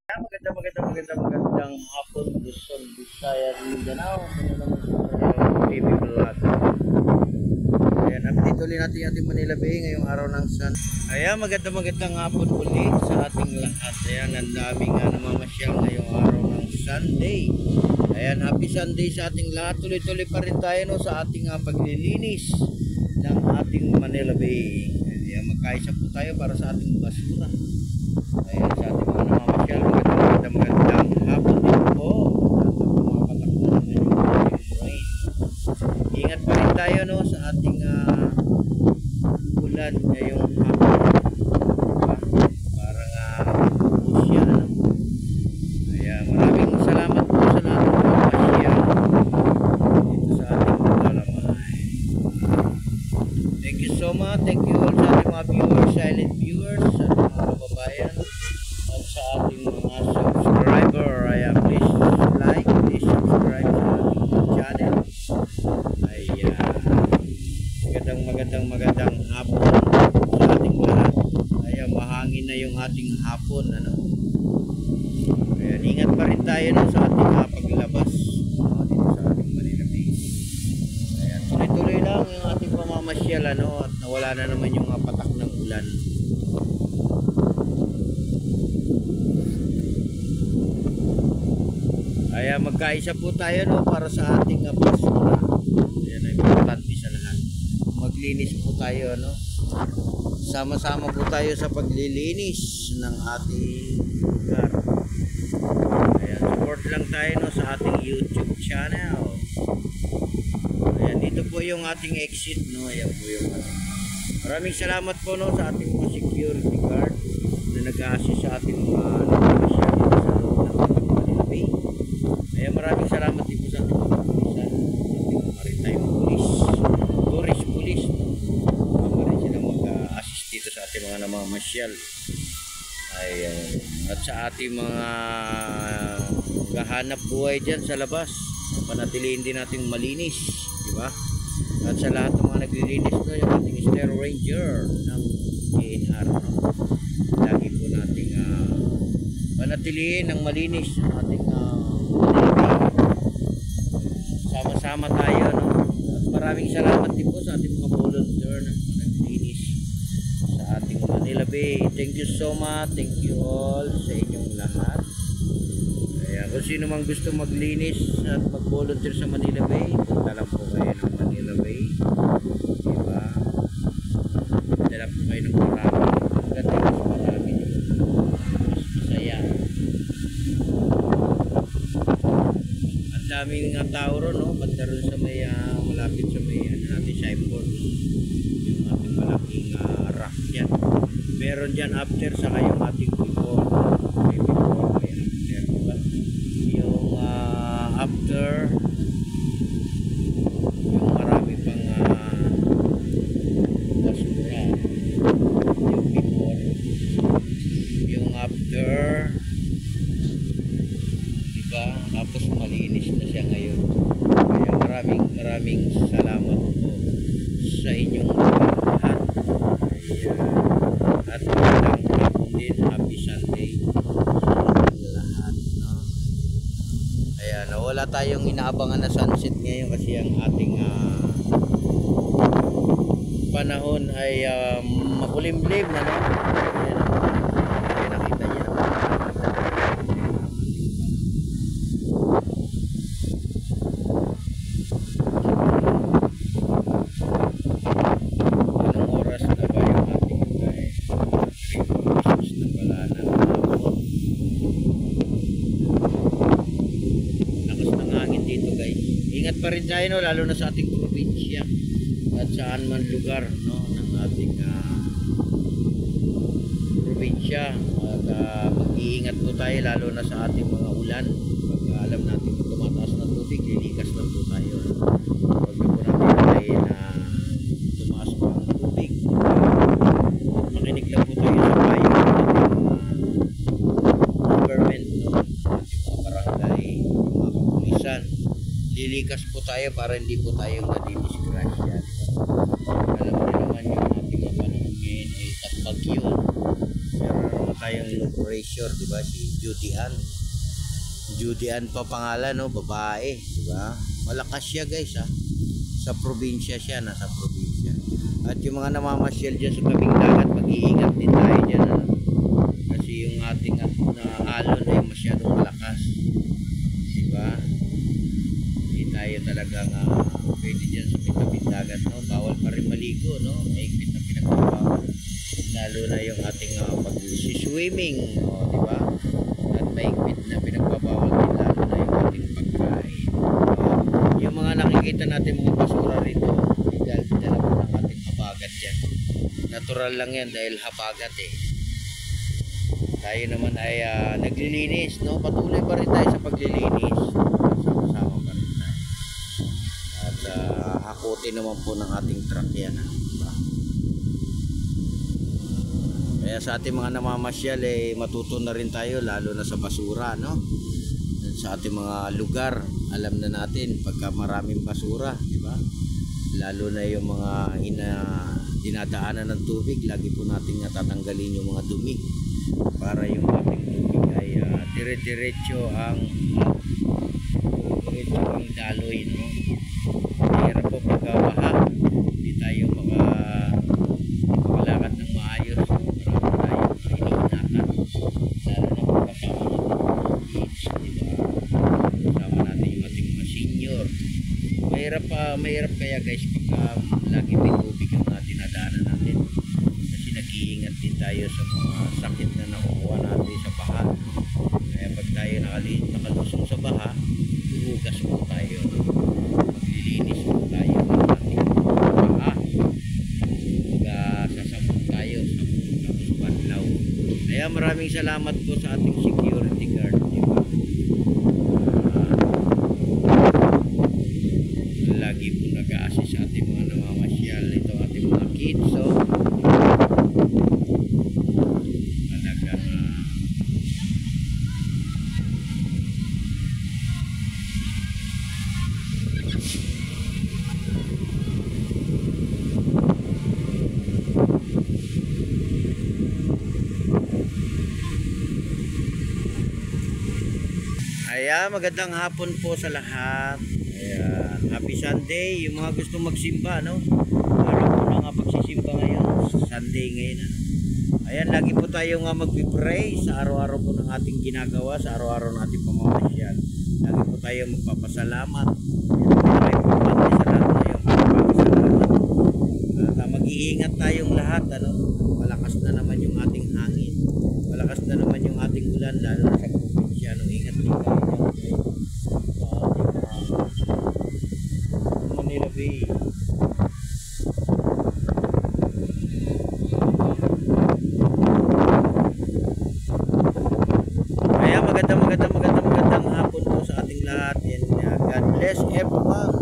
Magandang hapon, Luzon, Visayas, Mindanao. Ano naman sa TV Vlog. Ayan, update ulit natin yung ating Manila Bay ngayong araw ng Sun. Ayan, magandang hapon ulit sa ating lahat. Ayan, ang daming namamasyal ngayong araw ng Sunday. Ayan, happy Sunday sa ating lahat. Tuloy-tuloy pa rin tayo no, sa ating paglilinis ng ating Manila Bay. Ayan, magkaisa po tayo para sa ating basura. Ayan, sa ating mga namamasyal, magandang hapon din po. Pumapatak na naman yung rain. Ingat pa rin tayo no, sa ating ulan ngayong hapon. Parang ubos yan. Ano? Ayan, maraming salamat po sa lahat ng namamasyal dito sa ating Talamay. Thank you so much. Thank you all sa ating mga viewers, silent viewers, sa ating mga kababayan, at sa ating mga subscriber. Ayan, please like, please subscribe sa ating channel. Ayan, magandang hapon sa ating lahat. Ayan, mahangin na yung ating hapon. Ano? Ayan, ingat pa rin tayo no, sa ating paglabas dito sa ating Manila Bay. Ayan, tuloy-tuloy lang yung ating pamamasyal ano, at nawala na naman yung patak ng ulan. Ayan, magkaisa po tayo no, para sa ating basura. Ayan, importante sa lahat. Maglinis po tayo no. Sama-sama po tayo sa paglilinis ng ating lugar. Ayan, support lang tayo no, sa ating YouTube channel. Ayan, dito po yung ating exit no. Ayan po yung maraming salamat po no, sa ating mga security guard na nag-assist sa ating mga nagpapasya dito sa loob ng ating Manila Bay. Ayan, maraming salamat din po sa ating mga pulisan, ating mga maritime police, tourist police no? Rin sila mag-assist dito sa ating mga namamasyal. Ayan, at sa ating mga gahanap buhay dyan sa labas, panatilihin din natin malinis, di ba? At sa lahat ng mga naglilinis no, yung ating Star Ranger ng ANR no? Lagi po nating panatilihin ng malinis ang ating sama-sama tayo no? At maraming salamat din po sa ating mga volunteer na naglilinis sa ating Manila Bay. Thank you so much, thank you all sa inyong lahat. Ayan, kung sino mang gusto maglinis at mag-volunteer sa Manila Bay, punta lang po kayo ng Manila Bay, diba? Dala po kayo ng marami. Ang ganda mas marami, mas masaya. Ang daming tao ron, no? Banda ron sa may malapit sa may natin signboard, yung ating malaking rock dyan. Meron dyan after sa kayong ating before. May before, may after, diba? Yung after, yung marami pang basura. Yung before, yung after, diba? Tapos malinis na siya ngayon. Kaya maraming salamat po sa inyong lahat. At magandang hapon din, happy Sunday sa ating lahat no? Ayan, wala tayong inaabangan na sunset ngayon kasi ang ating panahon ay makulimlim na no? Ayan, nakita niyo naman anong oras na ba yung ating 3 oras na pala ng hapon. Lakas ng hangin dito guys. Ingat pa rin tayo no, lalo na sa ating probinsya at saan man lugar no, ng ating probinsya. At mag-iingat po tayo lalo na sa ating mga ulan. Pag alam natin kung tumataas na tubig, lilikas na po tayo. Huwag na po natin tayo na tumaas pa ang tubig. Makinig lang po tayo sa payo ng ating government no, ating mga barangay, mga kapulisan. Lilikas po tayo para hindi po tayo madidisgrasya. Alam mo naman yung ating mga panahon ngayon ay tagbagyo. Meron naman tayong low Treasure, di ba? Si Judy Ann. Judy Ann pa pangalan, no? Babae, di ba? Malakas siya, guys, ha? Sa probinsya siya, nasa probinsya. At yung mga namamasyal dyan sa tabing dagat, mag-iingat din tayo dyan, ha? Kasi yung ating alon ay masyadong malakas, di ba? Hindi tayo talagang pwede dyan sa tabing dagat, no? Bawal pa rin maligo, no? Mahigpit na pinagbabawal, lalo na yung ating pag-swimming, no? Di ba? At mahigpit na pinagbabawal din, lalo na yung ating pagkain. Yung mga nakikita natin mga basura rito, dahil dala po ng ating habagat yan. Natural lang yan dahil habagat eh. Tayo naman ay naglilinis, no? Patuloy pa rin tayo sa paglilinis. Sama-sama pa rin tayo. At hakutin naman po ng ating truck yan, ha? Diba? Kaya sa ating mga namamasyal eh, matuto na rin tayo, lalo na sa basura, no? Sa ating mga lugar, alam na natin pagka maraming basura, di ba? Lalo na yung mga dinadaanan ng tubig, lagi po natin tatanggalin yung mga dumi para yung ating tubig ay dire-diretso ang daloy, no? Mahirap po pagka baha, hindi tayo makalakad ng maayos, no? Marami tayong iniinatan, lalo na pagkasama natin mga kids, di ba? Kasama natin yung ating mga senior. Mahirap kaya guys pagka lagi may tubig ang dinadaanan natin, kasi nag-iingat din tayo sa mga sakit na nakukuha natin sa baha. Kaya pag tayo nakalusong sa baha, huhugas po tayo, maglilinis po tayo ng ating baha, sasabon tayo, tapos banlaw. Kaya maraming salamat po sa ating security guard, diba? Lagi po nag-a-assist sa ating mga namamasyal. Ito ating mga kids, so talagang magandang hapon po sa lahat. Happy Sunday, yung mga gusto magsimba, no? Araw po na nga pagsisimba ngayon, Sunday ngayon, ano? Ayan, lagi po tayong magpipray sa araw-araw po ng ating ginagawa, sa araw-araw ng ating pamamasyal. Lagi po tayong magpapasalamat. Ayan, importante sa lahat na yung magpapasalamat. At mag-iingat tayong lahat, ano? Malakas na naman yung ating hangin, malakas na naman yung ating ulan, lalo na sa probinsya, no? Ingat din tayo dyan. Manila Bay. Kaya magandang hapon po sa ating lahat, and God bless everyone.